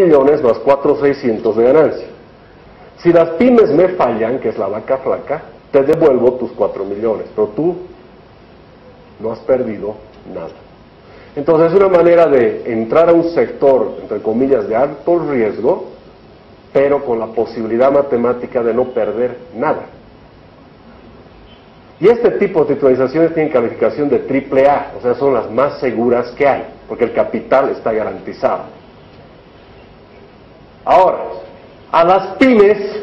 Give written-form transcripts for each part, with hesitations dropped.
millones más 4.600 de ganancia. Si las pymes me fallan, que es la vaca flaca, te devuelvo tus 4 millones, pero tú no has perdido nada. Entonces es una manera de entrar a un sector, entre comillas, de alto riesgo, pero con la posibilidad matemática de no perder nada. Y este tipo de titularizaciones tienen calificación de AAA, o sea, son las más seguras que hay, porque el capital está garantizado. Ahora, a las pymes,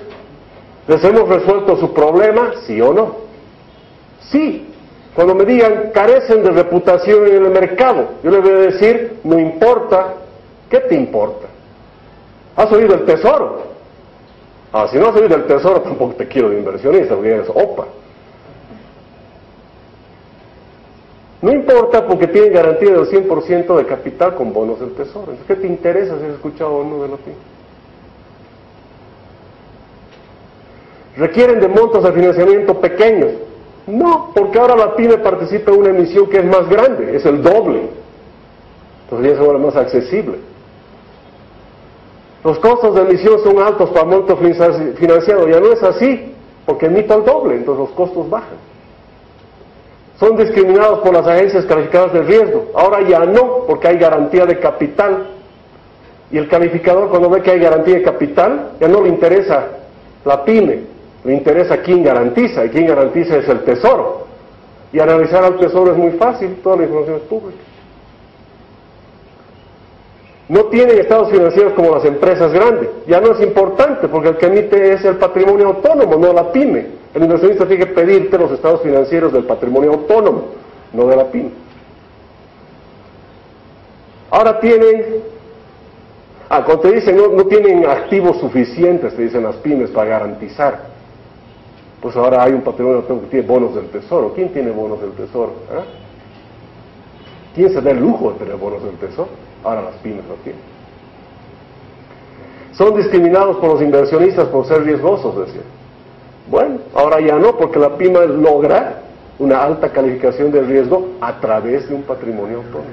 ¿les hemos resuelto su problema? ¿Sí o no? Sí. Cuando me digan, carecen de reputación en el mercado, yo les voy a decir, no importa. ¿Qué te importa? ¿Has oído el tesoro? Si no has oído el tesoro, tampoco te quiero de inversionista, porque eres OPA. No importa porque tienen garantía del 100% de capital con bonos del tesoro. Entonces, ¿qué te interesa si has escuchado o no de la pyme? ¿Requieren de montos de financiamiento pequeños? No, porque ahora la pyme participa en una emisión que es más grande, es el doble. Entonces ya se vuelve más accesible. Los costos de emisión son altos para monto financiado, ya no es así, porque emito el doble, entonces los costos bajan. Son discriminados por las agencias calificadoras de riesgo, ahora ya no, porque hay garantía de capital. Y el calificador, cuando ve que hay garantía de capital, ya no le interesa la pyme, le interesa quién garantiza, y quién garantiza es el tesoro. Y analizar al tesoro es muy fácil, toda la información es pública. No tienen estados financieros como las empresas grandes, ya no es importante, porque el que emite es el patrimonio autónomo, no la pyme. El inversionista tiene que pedirte los estados financieros del patrimonio autónomo, no de la pyme. Ahora tienen, cuando te dicen no tienen activos suficientes, te dicen las pymes para garantizar. Pues ahora hay un patrimonio autónomo que tiene bonos del tesoro. ¿Quién tiene bonos del tesoro? ¿Quién se da el lujo de tener bonos del tesoro? Ahora las pymes lo tienen. Son discriminados por los inversionistas por ser riesgosos, decía. Bueno, ahora ya no, porque la pyme logra una alta calificación de riesgo a través de un patrimonio autónomo.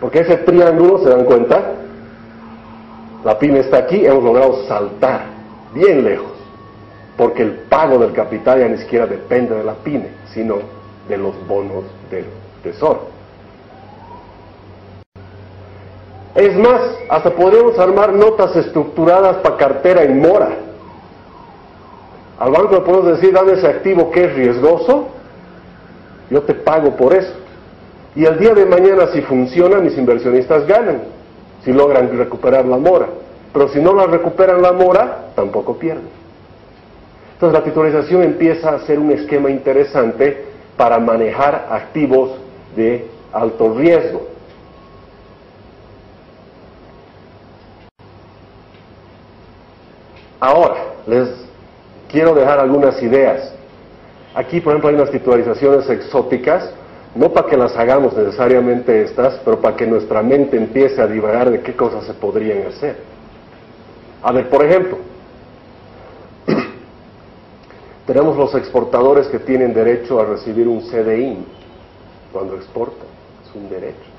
Porque ese triángulo, ¿se dan cuenta? La pyme está aquí, hemos logrado saltar bien lejos, porque el pago del capital ya ni siquiera depende de la pyme, sino de los bonos del tesoro. Es más, hasta podemos armar notas estructuradas para cartera en mora. Al banco le podemos decir, dame ese activo que es riesgoso, yo te pago por eso. Y el día de mañana, si funciona, mis inversionistas ganan, si logran recuperar la mora. Pero si no la recuperan la mora, tampoco pierden. Entonces la titularización empieza a ser un esquema interesante para manejar activos de alto riesgo. Ahora, les quiero dejar algunas ideas. Aquí, por ejemplo, hay unas titularizaciones exóticas, no para que las hagamos necesariamente estas, pero para que nuestra mente empiece a divagar de qué cosas se podrían hacer. A ver, por ejemplo, tenemos los exportadores que tienen derecho a recibir un CDI cuando exportan, es un derecho.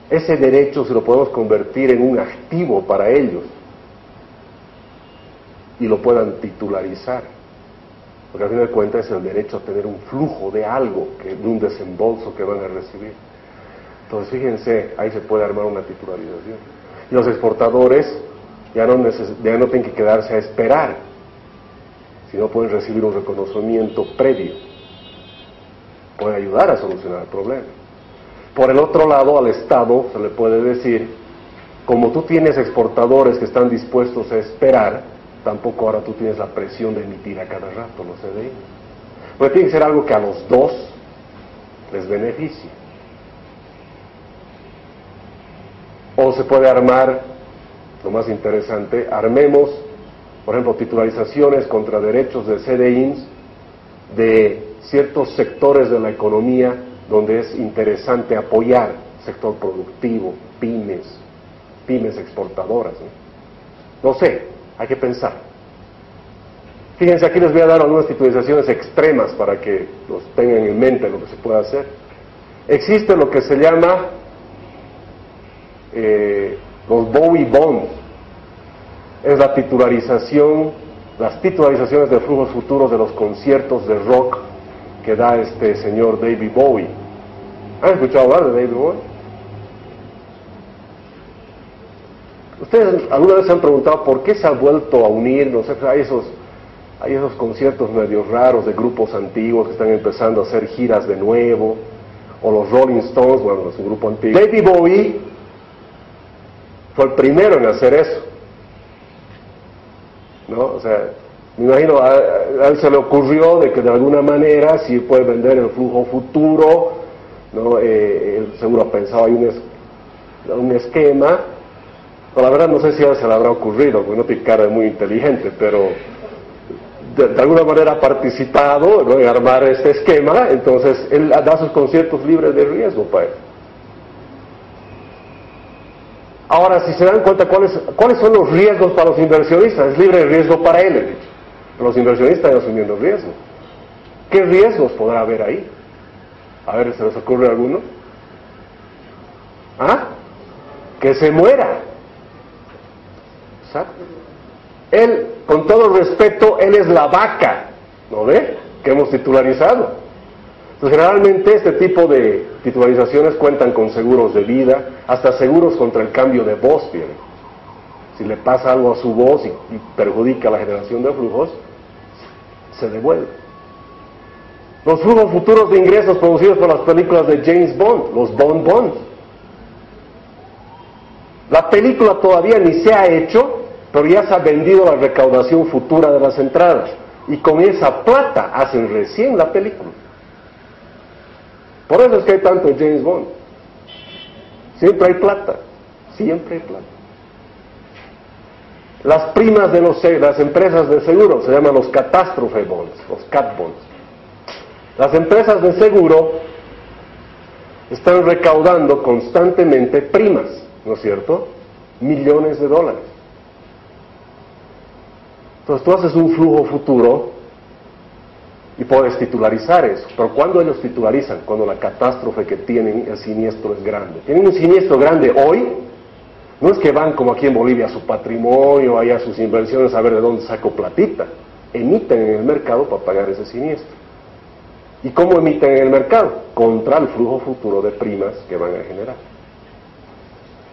Ese derecho se lo podemos convertir en un activo para ellos y lo puedan titularizar, porque al fin de cuentas es el derecho a tener un flujo de algo, de un desembolso que van a recibir. Entonces fíjense, ahí se puede armar una titularización. Y los exportadores ya no tienen que quedarse a esperar, sino pueden recibir un reconocimiento previo, pueden ayudar a solucionar el problema. Por el otro lado, al Estado se le puede decir, como tú tienes exportadores que están dispuestos a esperar, tampoco ahora tú tienes la presión de emitir a cada rato los CDI. Porque tiene que ser algo que a los dos les beneficie. O se puede armar, lo más interesante, armemos, por ejemplo, titularizaciones contra derechos de CDIs de ciertos sectores de la economía donde es interesante apoyar, sector productivo, pymes exportadoras, ¿no? No sé, hay que pensar. Fíjense, aquí les voy a dar algunas titularizaciones extremas para que los tengan en mente lo que se puede hacer. Existe lo que se llama los Bowie Bonds. Es la titularización, las titularizaciones de flujos futuros de los conciertos de rock que da este señor David Bowie. ¿Han escuchado hablar de David Bowie? ¿Ustedes alguna vez se han preguntado por qué se ha vuelto a unir? No sé, hay esos conciertos medio raros de grupos antiguos que están empezando a hacer giras de nuevo, o los Rolling Stones, bueno, es un grupo antiguo. David Bowie fue el primero en hacer eso, ¿no? O sea, me imagino, a él se le ocurrió de que de alguna manera, si puede vender el flujo futuro, ¿no? Él seguro ha pensado, hay un esquema, pero la verdad no sé si a él se le habrá ocurrido, porque no tiene cara de muy inteligente, pero de alguna manera ha participado, ¿no?, en armar este esquema. Entonces él da sus conciertos libres de riesgo para él. Ahora, si se dan cuenta, ¿cuáles son los riesgos para los inversionistas? Es libre de riesgo para él, he dicho. Los inversionistas están asumiendo riesgo. ¿Qué riesgos podrá haber ahí? A ver, ¿se les ocurre alguno? ¿Ah? Que se muera. Exacto. Él, con todo respeto, él es la vaca, ¿no ve?, que hemos titularizado. Entonces, generalmente este tipo de titularizaciones cuentan con seguros de vida, hasta seguros contra el cambio de voz tienen. Si le pasa algo a su voz y perjudica la generación de flujos, se devuelve. Los flujos futuros de ingresos producidos por las películas de James Bond, los Bond Bonds. La película todavía ni se ha hecho, pero ya se ha vendido la recaudación futura de las entradas, y con esa plata hacen recién la película. Por eso es que hay tanto James Bond. Siempre hay plata, siempre hay plata. Las primas de las empresas de seguro se llaman los catástrofe bonds, los cat bonds. Las empresas de seguro están recaudando constantemente primas, ¿no es cierto?, millones de dólares. Entonces tú haces un flujo futuro y puedes titularizar eso. Pero ¿cuándo ellos titularizan? Cuando la catástrofe que tienen, el siniestro, es grande. Tienen un siniestro grande hoy, no es que van como aquí en Bolivia a su patrimonio, ahí a sus inversiones, a ver de dónde saco platita. Emiten en el mercado para pagar ese siniestro. ¿Y cómo emiten en el mercado? Contra el flujo futuro de primas que van a generar.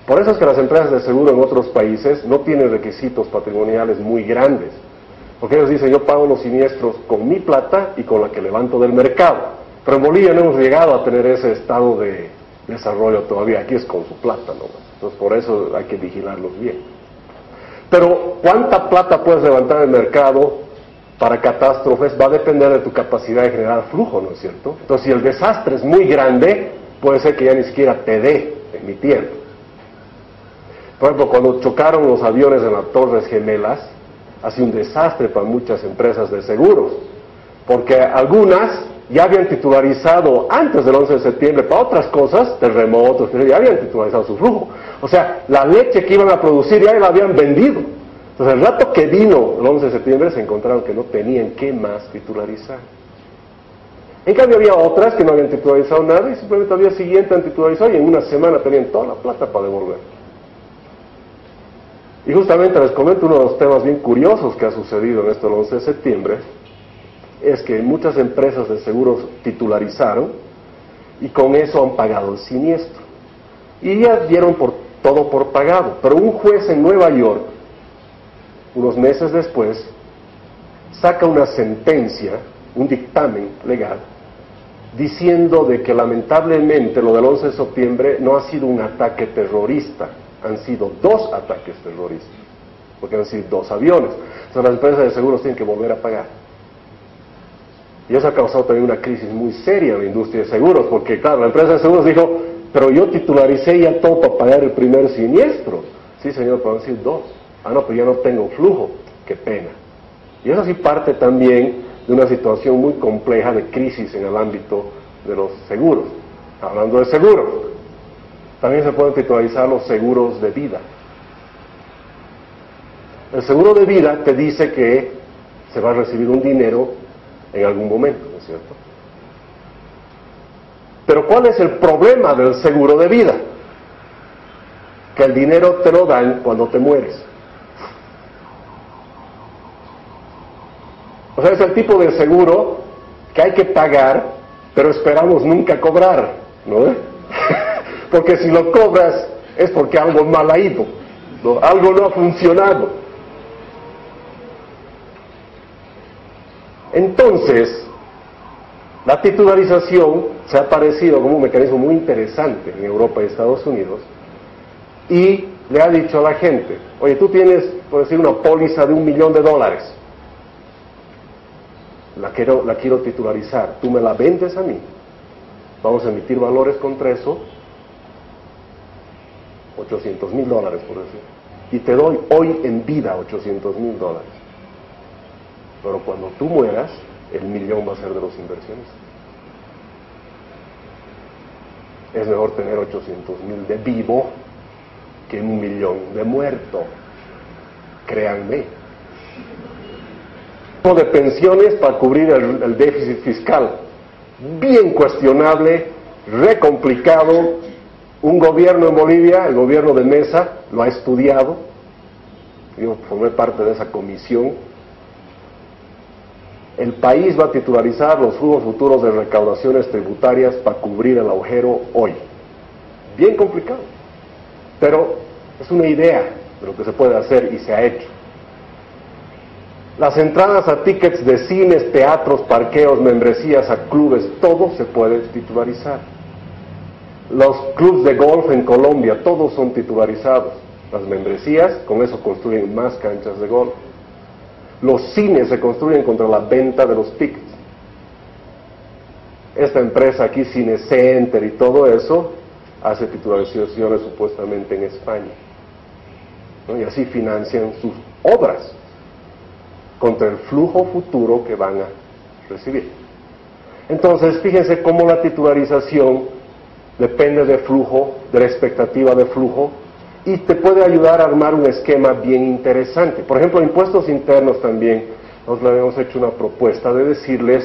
Por eso es que las empresas de seguro en otros países no tienen requisitos patrimoniales muy grandes, porque ellos dicen, yo pago los siniestros con mi plata y con la que levanto del mercado. Pero en Bolivia no hemos llegado a tener ese estado de desarrollo todavía, aquí es con su plata, ¿no? Entonces por eso hay que vigilarlos bien. Pero ¿cuánta plata puedes levantar del mercado para catástrofes? Va a depender de tu capacidad de generar flujo, ¿no es cierto? Entonces si el desastre es muy grande, puede ser que ya ni siquiera te dé emitiendo. Por ejemplo, cuando chocaron los aviones en las Torres Gemelas, ha sido un desastre para muchas empresas de seguros, porque algunas ya habían titularizado antes del 11 de septiembre para otras cosas, terremotos, ya habían titularizado su flujo. O sea, la leche que iban a producir ya la habían vendido. Entonces, el rato que vino el 11 de septiembre se encontraron que no tenían qué más titularizar. En cambio, había otras que no habían titularizado nada y simplemente al día siguiente han titularizado y en una semana tenían toda la plata para devolver. Y justamente les comento uno de los temas bien curiosos que ha sucedido en esto el 11 de septiembre, es que muchas empresas de seguros titularizaron y con eso han pagado el siniestro. Y ya dieron todo por pagado. Pero un juez en Nueva York, unos meses después, saca una sentencia, un dictamen legal, diciendo de que lamentablemente lo del 11 de septiembre no ha sido un ataque terrorista, han sido 2 ataques terroristas, porque han sido 2 aviones. Entonces las empresas de seguros tienen que volver a pagar. Y eso ha causado también una crisis muy seria en la industria de seguros, porque claro, la empresa de seguros dijo, pero yo titularicé ya todo para pagar el primer siniestro. Sí señor, pero han sido 2. Ah no, pero ya no tengo flujo, qué pena. Y eso sí parte también de una situación muy compleja de crisis en el ámbito de los seguros. Hablando de seguros, también se pueden titularizar los seguros de vida. El seguro de vida te dice que se va a recibir un dinero en algún momento, ¿no es cierto? Pero ¿cuál es el problema del seguro de vida? que el dinero te lo dan cuando te mueres. O sea, es el tipo de seguro que hay que pagar, pero esperamos nunca cobrar, ¿no? Porque si lo cobras es porque algo mal ha ido, ¿no? Algo no ha funcionado. Entonces, la titularización se ha aparecido como un mecanismo muy interesante en Europa y Estados Unidos, y le ha dicho a la gente, oye, tú tienes, por decir, una póliza de $1 millón, la quiero titularizar, tú me la vendes a mí, vamos a emitir valores contra eso, $800,000, por decir, y te doy hoy en vida $800,000, pero cuando tú mueras, el $1 millón va a ser de los inversionistas. Es mejor tener 800,000 de vivo que 1 millón de muerto, créanme. De pensiones para cubrir el déficit fiscal, bien cuestionable, re complicado. Un gobierno en Bolivia, el gobierno de Mesa, lo ha estudiado, yo formé parte de esa comisión. El país va a titularizar los flujos futuros de recaudaciones tributarias para cubrir el agujero hoy. Bien complicado, pero es una idea de lo que se puede hacer y se ha hecho. Las entradas a tickets de cines, teatros, parqueos, membresías a clubes, todo se puede titularizar. Los clubes de golf en Colombia, todos son titularizados. Las membresías, con eso construyen más canchas de golf. Los cines se construyen contra la venta de los tickets. Esta empresa aquí, Cinecenter y todo eso, hace titularizaciones supuestamente en España, ¿no? Y así financian sus obras contra el flujo futuro que van a recibir. Entonces, fíjense cómo la titularización depende del flujo, de la expectativa de flujo, y te puede ayudar a armar un esquema bien interesante. Por ejemplo, impuestos internos también, nos le habíamos hecho una propuesta de decirles